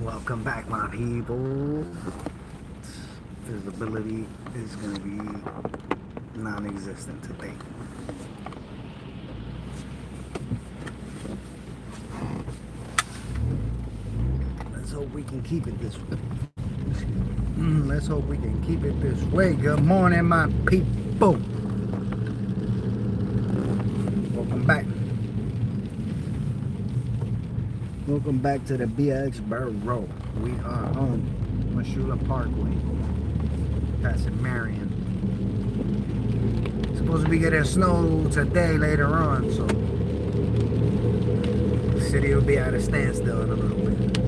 Welcome back, my people. Visibility is going to be non-existent today. Let's hope we can keep it this way. Let's hope we can keep it this way. Good morning, my people. Welcome back. Welcome back to the BX Borough. We are on Mashula Parkway, passing Marion. Supposed to be getting snow today later on, so the city will be at a standstill in a little bit.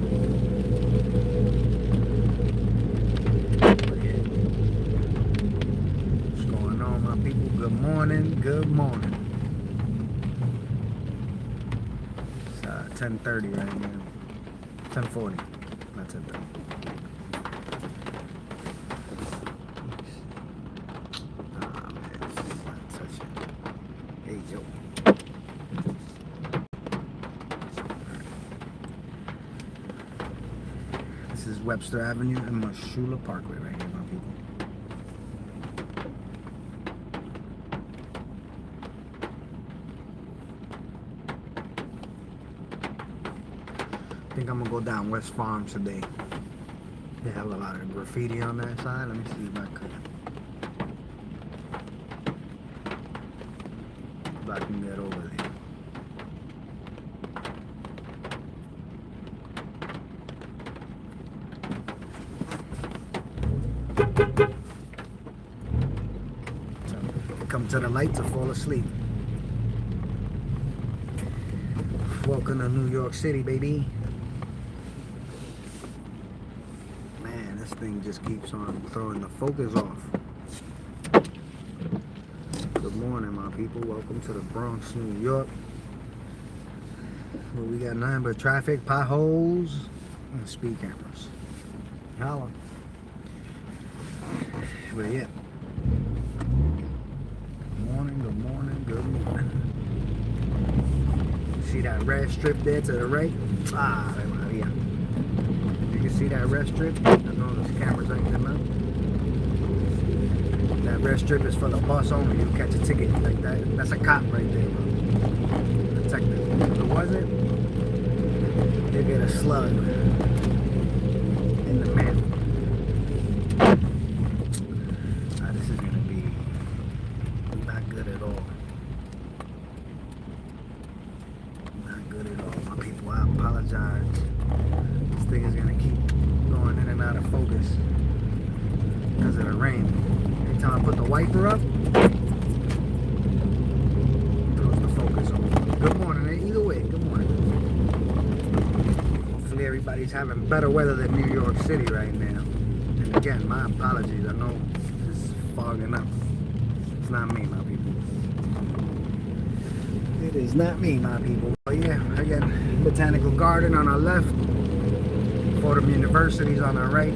What's going on, my people? Good morning. Good morning. 10:30 right now. 10:40, not 10:30. Ah man, it's not touching. Hey yo. This is Webster Avenue and Mashula Parkway right here, my people. I think I'm gonna go down West Farms today. They have a lot of graffiti on that side. Let me see if I can get over there. So, come to the light to fall asleep. Welcome to New York City, baby. This thing just keeps on throwing the focus off. Good morning, my people. Welcome to the Bronx, New York, where we got nothing but traffic, potholes, and speed cameras. Holla. But yeah. Good morning, good morning, good morning. See that red strip there to the right? Ah, yeah. You can see that red strip? I know those cameras ain't enough. That red strip is for the bus only. You catch a ticket like that. That's a cop right there, bro. Detective. If it wasn't, they get a slug in the mail. This is gonna be not good at all. Not good at all, my people. I apologize. This thing is gonna keep going in and out of focus because of the rain. Every time I put the wiper up, it throws the focus on. Good morning. Either way, good morning. Hopefully everybody's having better weather than New York City right now. And again, my apologies. I know it's fogging up. It's not me, my people. It is not me, my people. But yeah, again, Botanical Garden on our left. Fordham University's on our right.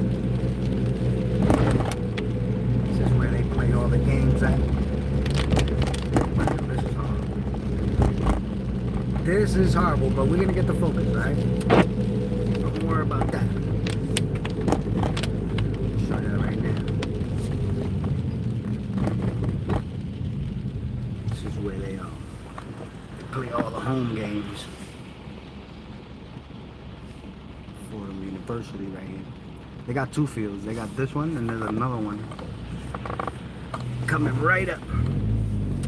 This is where they play all the games at. This is horrible, but we're gonna get the focus, right? Don't worry about that. I'll show you that right now. This is where they are. They play all the home games. Fordham University right here. They got two fields. They got this one and there's another one coming right up.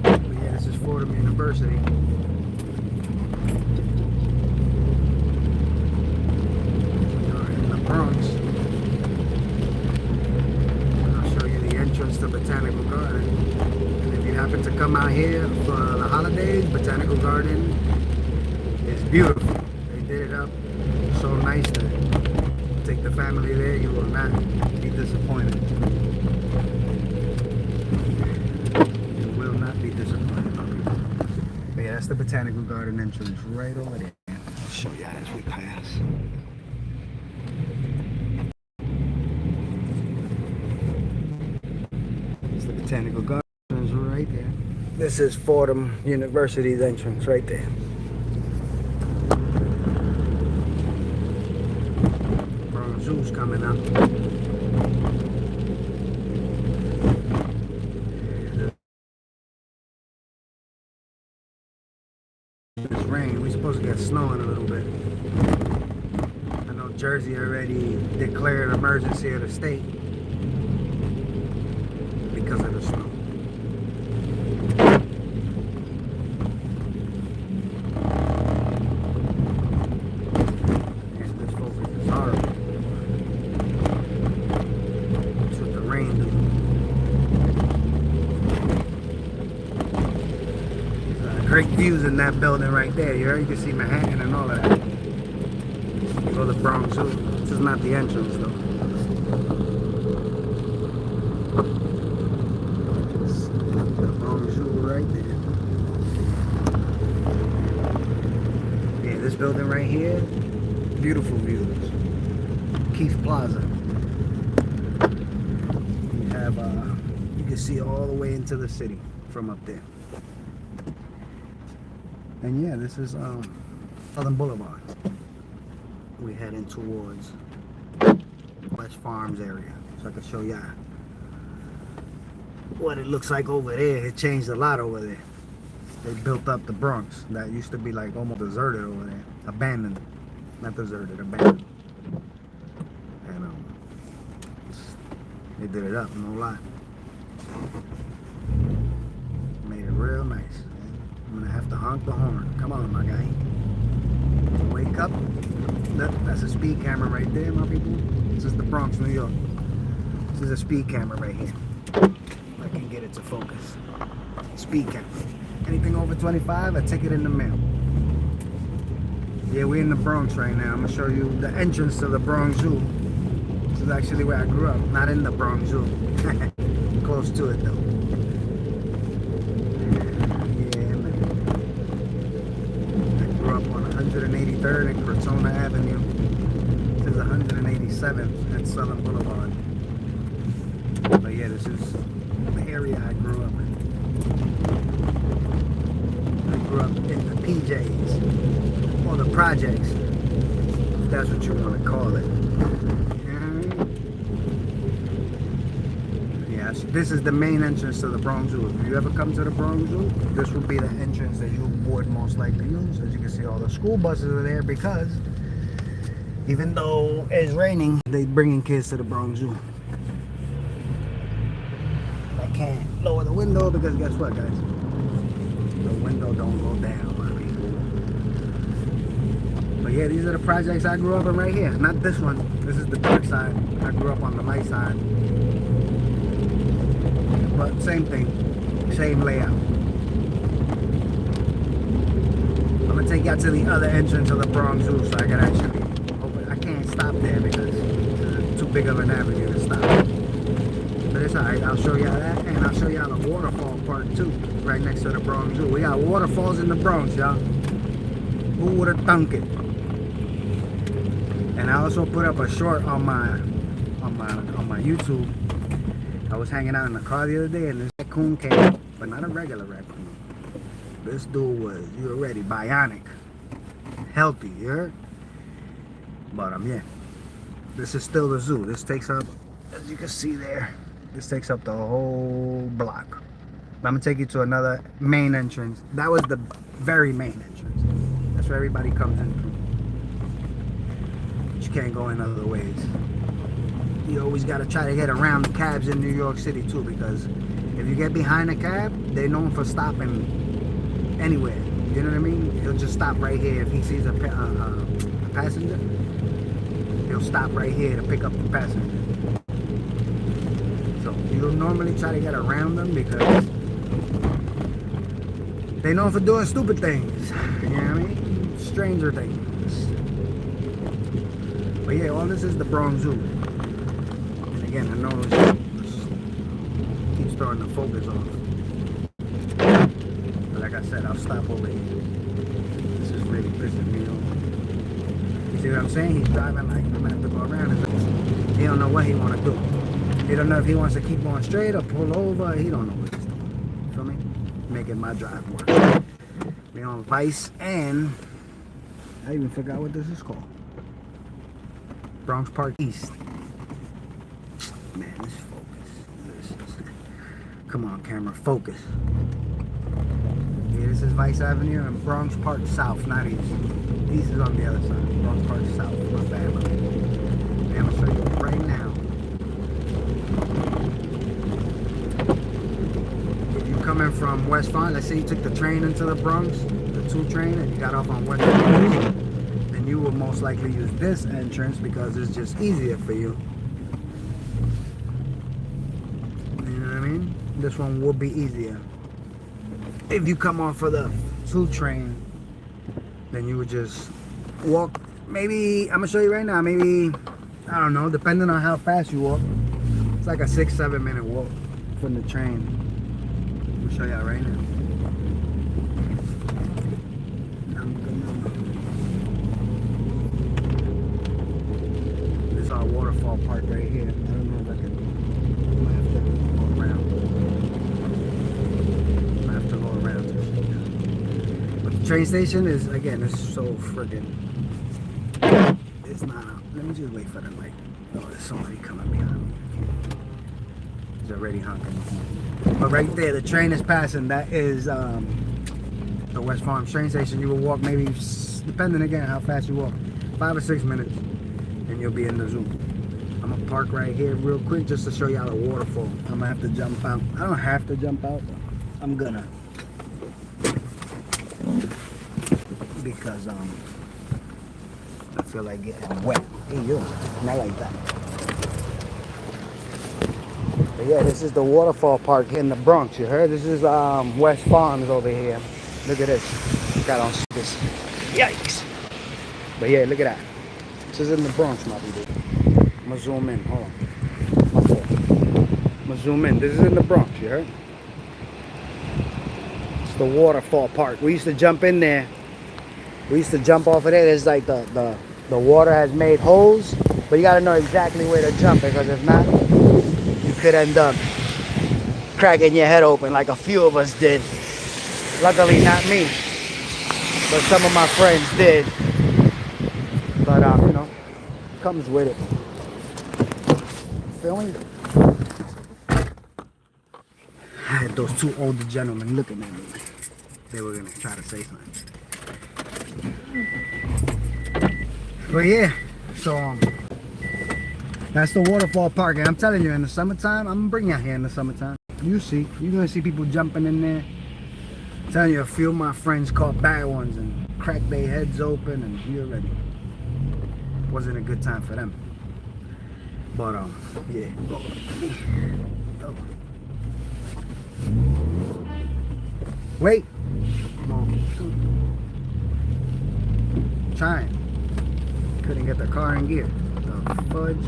But yeah, this is Fordham University. You're in the Bronx. I'll show you the entrance to Botanical Garden. And if you happen to come out here for the holidays, Botanical Garden is beautiful. They did it up so nice to take the family there. You will not be disappointed. You will not be disappointed. But yeah, that's the Botanical Garden entrance right over there. I'll show you as we pass. It's the Botanical Garden right there. This is Fordham University's entrance right there. Bronx Zoo's coming up. This rain, we're supposed to get snow in a little bit. I know Jersey already declared emergency of the state because of the snow. And this focus is horrible. That's what the rain do. Great views in that building right there. You can see Manhattan and all of that. You go to Bronx Zoo. This is not the entrance though. The Bronx Zoo right there. Yeah, this building right here, beautiful views. Keith Plaza. You have you can see all the way into the city from up there. And yeah, this is Southern Boulevard. We're heading towards West Farms area. So I can show y'all what it looks like over there. It changed a lot over there. They built up the Bronx. That used to be like almost deserted over there. Abandoned. Not deserted, abandoned. And they did it up, no lie. Made it real nice. I'm gonna have to honk the horn. Come on, my guy. Wake up. That's a speed camera right there, my people. This is the Bronx, New York. This is a speed camera right here. I can get it to focus. Speed camera. Anything over 25, a ticket in the mail. Yeah, we're in the Bronx right now. I'm gonna show you the entrance to the Bronx Zoo. This is actually where I grew up. Not in the Bronx Zoo. Close to it though. Grew up on 183rd and Crotona Avenue. This is 187th and Southern Boulevard. But yeah, this is the area I grew up in. I grew up in the PJs, or the projects, if that's what you want to call it. Yeah, this is the main entrance to the Bronx Zoo. If you ever come to the Bronx Zoo, this will be the entrance that you would most likely use. As you can see, all the school buses are there because even though it's raining, they bringing kids to the Bronx Zoo. I can't lower the window because guess what, guys? The window don't go down, buddy. But yeah, these are the projects I grew up in right here. Not this one. This is the dark side. I grew up on the light side. But same thing, same layout. I'm gonna take y'all to the other entrance of the Bronx Zoo so I can actually open. I can't stop there because it's too big of an avenue to stop. But it's alright, I'll show y'all that, and I'll show y'all the waterfall part too, right next to the Bronx Zoo. We got waterfalls in the Bronx, y'all. Who would have thunk it? And I also put up a short on my YouTube. I was hanging out in the car the other day and this raccoon came, but not a regular raccoon. This dude was, you already, bionic. Healthy, you heard? But yeah. This is still the zoo. This takes up, as you can see there, this takes up the whole block. But I'm gonna take you to another main entrance. That was the very main entrance. That's where everybody comes in through. But you can't go in other ways. You always got to try to get around the cabs in New York City too, because if you get behind a cab, they're known for stopping anywhere. You know what I mean? He'll just stop right here if he sees a passenger. He'll stop right here to pick up the passenger. So you'll normally try to get around them because they're known for doing stupid things. You know what I mean? Stranger things. But yeah, all this is the Bronx Zoo. Again, I know it keeps throwing the focus off. But like I said, I'll stop over here. This is really pissing me off. You see what I'm saying? He's driving like I'm gonna have to go around and he don't know what he wanna do. He don't know if he wants to keep going straight or pull over. He don't know what he's doing. You feel me? Making my drive work. We on Vice and I even forgot what this is called. Bronx Park East. Man, let's focus. Come on, camera, focus. Yeah, this is Vice Avenue and Bronx Park South, not East. East is on the other side. Bronx Park South. My bad, my bad. And I'm gonna show you right now. If you're coming from West Farm, let's say you took the train into the Bronx, the 2 train, and you got off on West Farm, then you will most likely use this entrance because it's just easier for you. You know what I mean? This one will be easier. If you come off of the 2 train, then you would just walk. Maybe, I'm gonna show you right now, maybe, I don't know, depending on how fast you walk. It's like a 6-7 minute walk from the train. I'll show y'all right now. This is our waterfall park right here. I don't know if I can, I might have to go around. I have to go around. But the train station is, again, it's so friggin', it's not out. Let me just wait for the light. Oh, there's somebody coming behind me. He's already honking. But right there, the train is passing. That is the West Farm train station. You will walk maybe, depending again how fast you walk, 5 or 6 minutes, and you'll be in the zoo. I'm gonna park right here real quick just to show y'all the waterfall. I'm gonna have to jump out. I don't have to jump out, but I'm gonna, because I feel like getting wet. Hey, yo, not like that. But yeah, this is the waterfall park in the Bronx. You heard? This is West Farms over here. Look at this. Got on this. Yikes! But yeah, look at that. This is in the Bronx, my people. I'm gonna zoom in. Hold on. My fault. I'm gonna zoom in. This is in the Bronx. You heard? It's the waterfall park. We used to jump in there. We used to jump off of there. There's like the water has made holes, but you gotta know exactly where to jump, because if not, you could end up cracking your head open like a few of us did. Luckily not me, but some of my friends did. But you know, comes with it. Feel me? I had those 2 older gentlemen looking at me. They were gonna try to say something. But yeah, so that's the waterfall park, and I'm telling you, in the summertime, I'm gonna bring you out here in the summertime. You see, you're gonna see people jumping in there. I'm telling you, a few of my friends caught bad ones and cracked their heads open, and you're ready. Wasn't a good time for them. But yeah. Oh. Wait. Come on. Trying. Couldn't get the car in gear. The fudge.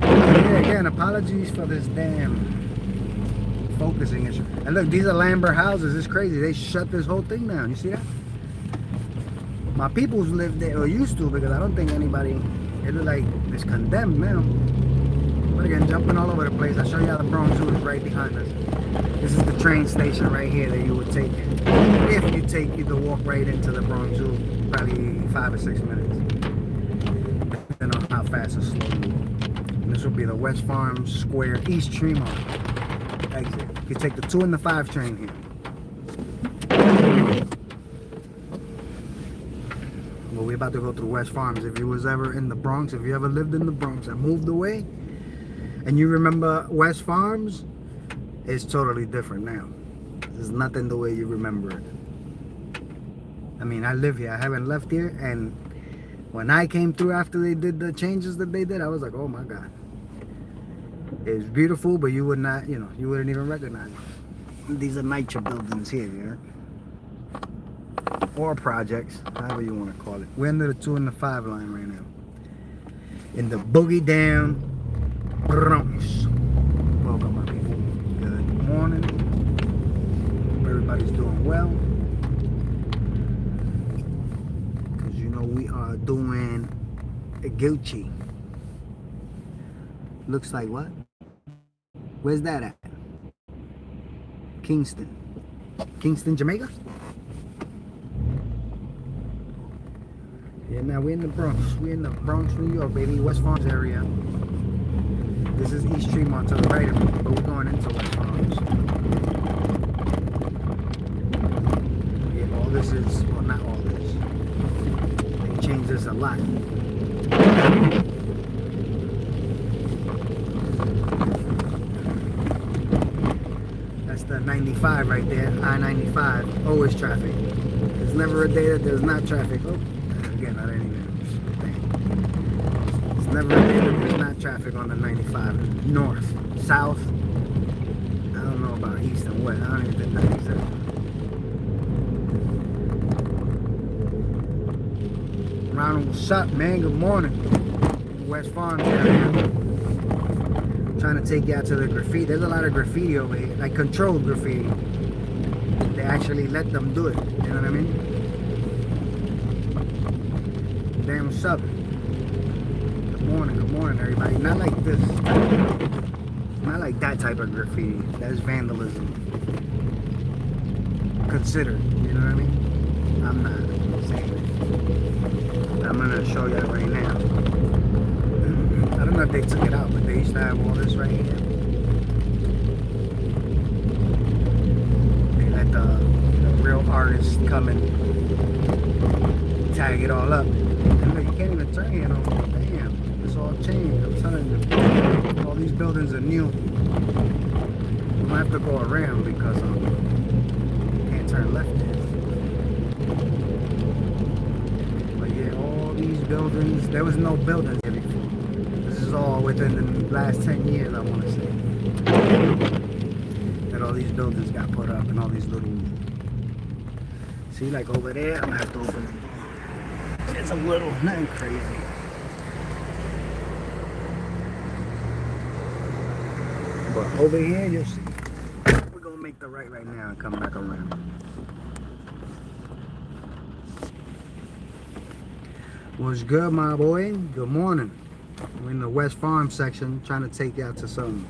Yeah, again, apologies for this damn focusing issue. And look, these are Lambert houses. It's crazy. They shut this whole thing down. You see that? My peoples live there, or used to, because I don't think anybody, it look like it's condemned now. But again, jumping all over the place. I'll show you how the Bronx Zoo is right behind us. This is the train station right here that you would take. If you take, you can walk right into the Bronx Zoo, probably 5 or 6 minutes. Depending on how fast or slow you walk. And this will be the West Farms Square East Tremont exit. You can take the 2 and the 5 train here. Well, we're about to go through West Farms. If you was ever in the Bronx, if you ever lived in the Bronx and moved away, and you remember West Farms, it's totally different now. It's nothing the way you remember it. I mean, I live here. I haven't left here, and when I came through after they did the changes that they did, I was like, oh my God. It's beautiful, but you would not, you know, you wouldn't even recognize it. These are NYCHA buildings here, you know? Or projects, however you want to call it. We're under the 2 and the 5 line right now. In the boogie down Bronx. Welcome, my people. Good morning. Hope everybody's doing well. Because you know we are doing a Gucci. Looks like what? Where's that at? Kingston. Kingston, Jamaica? Yeah, now we're in the Bronx. We're in the Bronx, New York, baby. West Farms area. This is East Tremont to the right of me, but we're going into West Farms. Yeah, all this is, well, not all this. They changed this a lot. That's the 95 right there, I-95. Always traffic. There's never a day that there's not traffic. Oh, again, I didn't even. There's never a day that there's not traffic on the 95. North, south. I don't know about east and west. I don't even think that exists. Ronald, what's up, man? Good morning. West Farms area. Trying to take you out to the graffiti. There's a lot of graffiti over here, like controlled graffiti. They actually let them do it. You know what I mean? Damn, what's up? Good morning, everybody. Not like this. Not like that type of graffiti. That's vandalism. Considered. You know what I mean? I'm not saying it. I'm gonna show you right now. I don't know if they took it out, but they used to have all this right here. They let the real artists come and tag it all up. And look, you can't even turn here no more. Damn, it's all changed. I'm telling you, all these buildings are new. I'm gonna have to go around because you can't turn left there. But yeah, all these buildings, there was no buildings here before. This is all within the last 10 years, I want to say. That all these buildings got put up and all these little... See, like over there, I'm going to have to open it. It's a little, nothing crazy. But over here, you'll see. We're going to make the right now and come back around. What's good, my boy? Good morning. We're in the West Farm section, trying to take you out to some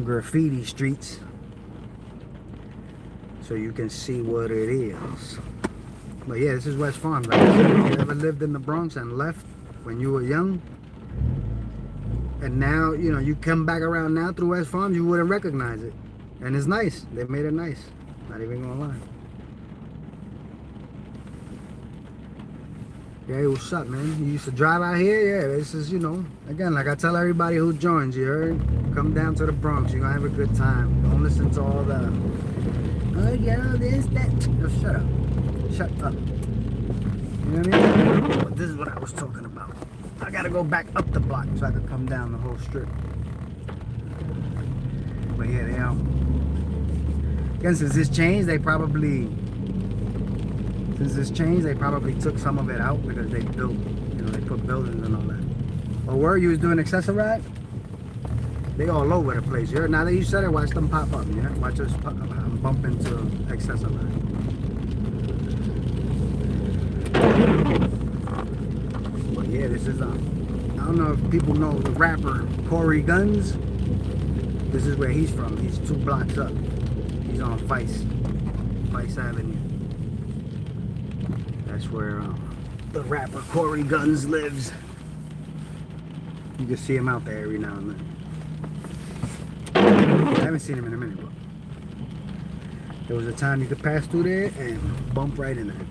graffiti streets so you can see what it is. But yeah, this is West Farm. Like, if you ever lived in the Bronx and left when you were young, and now, you know, you come back around now through West Farm, you wouldn't recognize it. And it's nice. They made it nice. Not even gonna lie. Yeah, what's up, man? You used to drive out here? Yeah, this is, you know, again, like I tell everybody who joins, you heard? Come down to the Bronx. You're gonna have a good time. Don't listen to all the, oh, yeah, this, that. No, shut up. Shut up. You know what I mean? But this is what I was talking about. I gotta go back up the block so I can come down the whole strip. But yeah, they are. Again, since this changed, they probably... Since this changed, they probably took some of it out because they built, you know, they put buildings and all that. Or where you was doing Accessoride? They all over the place. You heard? Now that you said it, watch them pop up. Yeah, watch us bump into Accessoride. But yeah, this is I don't know if people know the rapper Corey Guns. This is where he's from. He's 2 blocks up. He's on Vice Avenue. That's where the rapper Corey Guns lives. You can see him out there every now and then. I haven't seen him in a minute, but there was a time you could pass through there and bump right in there.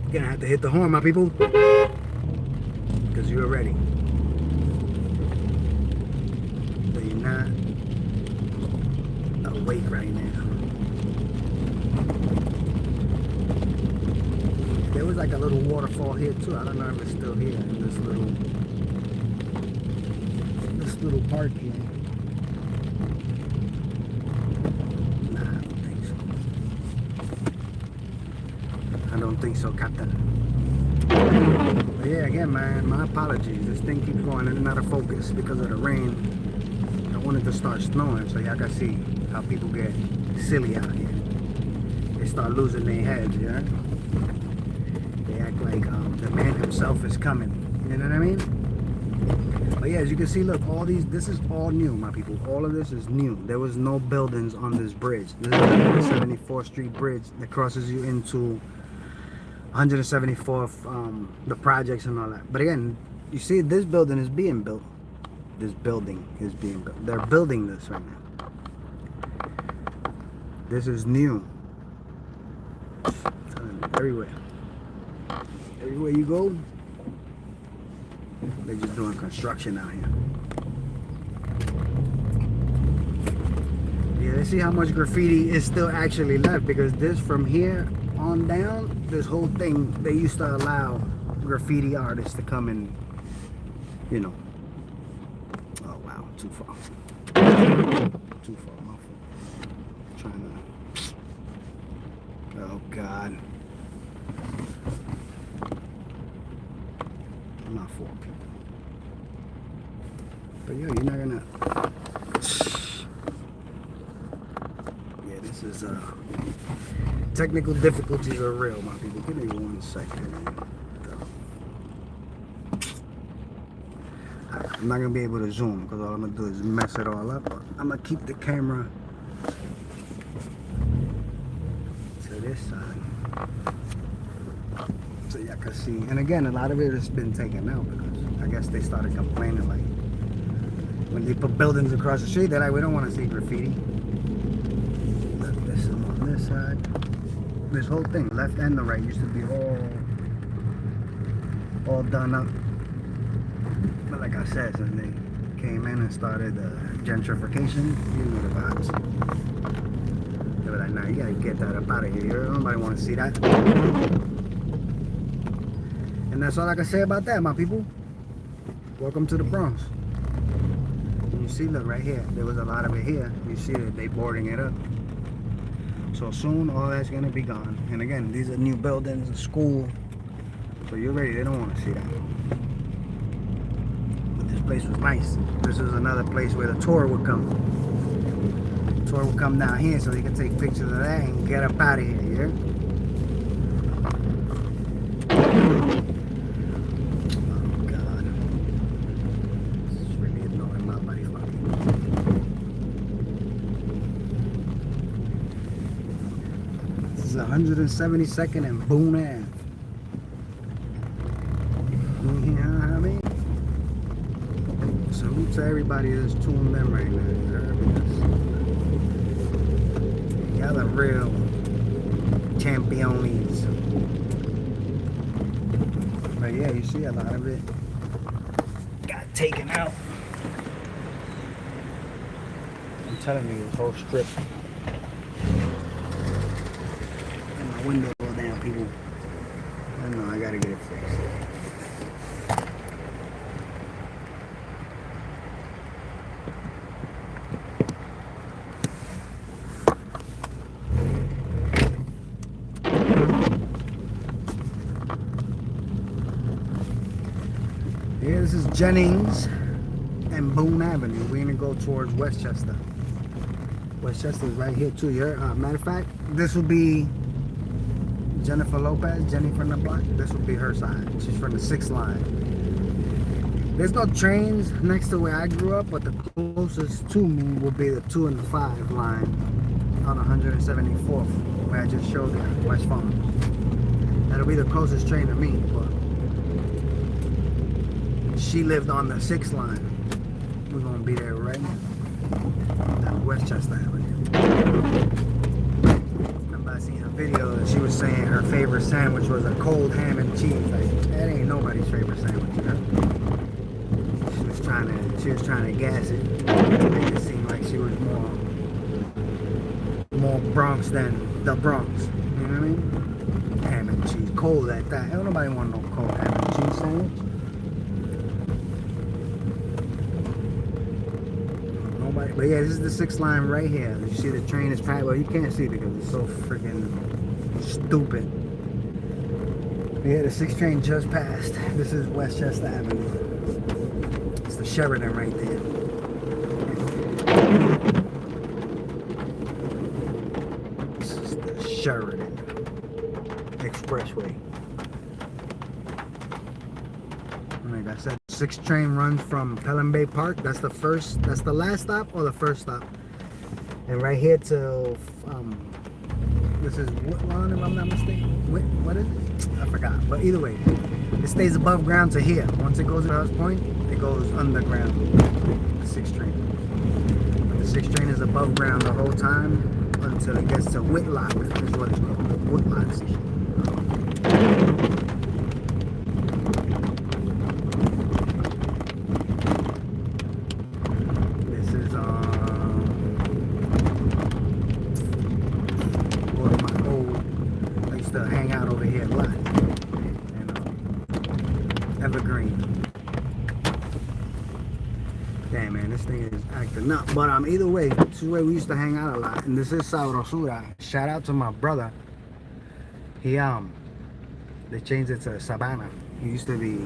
You're gonna have to hit the horn, my people, because you're ready. So you're not awake right now. There was like a little waterfall here too. I don't know if it's still here in this little park here. Nah, I don't think so. I don't think so, Captain. But yeah, again, man, my apologies. This thing keeps going in and out of focus because of the rain. I wanted to start snowing so y'all can see how people get silly out here. They start losing their heads, yeah? They act like the man himself is coming. You know what I mean? But yeah, as you can see, look, all these, this is all new, my people. All of this is new. There was no buildings on this bridge. This is the 74th Street Bridge that crosses you into 174th, the projects and all that. But again, you see, this building is being built. This building is being built. They're building this right now. This is new. Everywhere. Everywhere you go, they're just doing construction out here. Yeah, let's see how much graffiti is still actually left, because this from here on down, this whole thing, they used to allow graffiti artists to come and, you know. Oh wow, too far. Too far, my fault. Trying to. Oh God. Not for people. But yeah, you're not gonna. Yeah, this is technical difficulties are real, my people. Give me 1 second. I'm not gonna be able to zoom because all I'm gonna do is mess it all up. But I'm gonna keep the camera to this side so y'all can see. And again, a lot of it has been taken out because I guess they started complaining, like when they put buildings across the street, they're like, we don't want to see graffiti. This on this side. This whole thing, left and the right, used to be all done up. But like I said, since they came in and started gentrification, you know the vibes. They were like, nah, you gotta get that up out of here. Nobody want to see that. And that's all I can say about that, my people. Welcome to the Bronx. You see, look right here. There was a lot of it here. You see that they boarding it up. So soon, all that's gonna be gone. And again, these are new buildings, a school. So you're ready. They don't want to see that. But this place was nice. This is another place where the tour would come. The tour would come down here so they could take pictures of that and get up out of here. Yeah? This is 172nd and Boone Ave. You know what I mean? Salute to everybody that's tuned in right now. Y'all the real champions. But yeah, you see a lot of it got taken out. I'm telling you, this whole strip. Window down, people. I know I gotta get it fixed. Yeah, this is Jennings and Boone Avenue. We're gonna go towards Westchester. Westchester is right here too. Here, matter of fact, this will be Jennifer Lopez, Jenny from the block. This will be her side. She's from the 6th line. There's no trains next to where I grew up, but the closest to me will be the 2 and the 5 line on 174th, where I just showed you, West Farm. That'll be the closest train to me, but she lived on the 6th line. We're gonna be there right now. At Westchester Avenue. I seen a video that she was saying her favorite sandwich was a cold ham and cheese. Like, that ain't nobody's favorite sandwich, you know? She was trying to gas it to make it seem like she was more Bronx than the Bronx. You know what I mean? Ham and cheese, cold at that. Ain't nobody want no cold ham and cheese sandwich. But yeah, this is the 6th line right here. You see the train is packed. Well, you can't see it because it's so freaking stupid. But yeah, the 6th train just passed. This is Westchester Avenue. It's the Sheridan right there. This is the Sheridan Expressway. Like I said, 6 train runs from Pelham Bay Park. That's the last stop or the first stop. And right here to this is Woodlawn, if I'm not mistaken. What is it? I forgot. But either way, it stays above ground to here. Once it goes to House Point, it goes underground. The 6 train. But the 6 train is above ground the whole time until it gets to Whitlock, is what it's called. Whitlock Station. This is one of my old. I used to hang out over here a lot. And Evergreen. Damn, man, this thing is acting up. But either way, this is where we used to hang out a lot. And this is Sabrosura. Shout out to my brother. He they changed it to Savannah. He used to be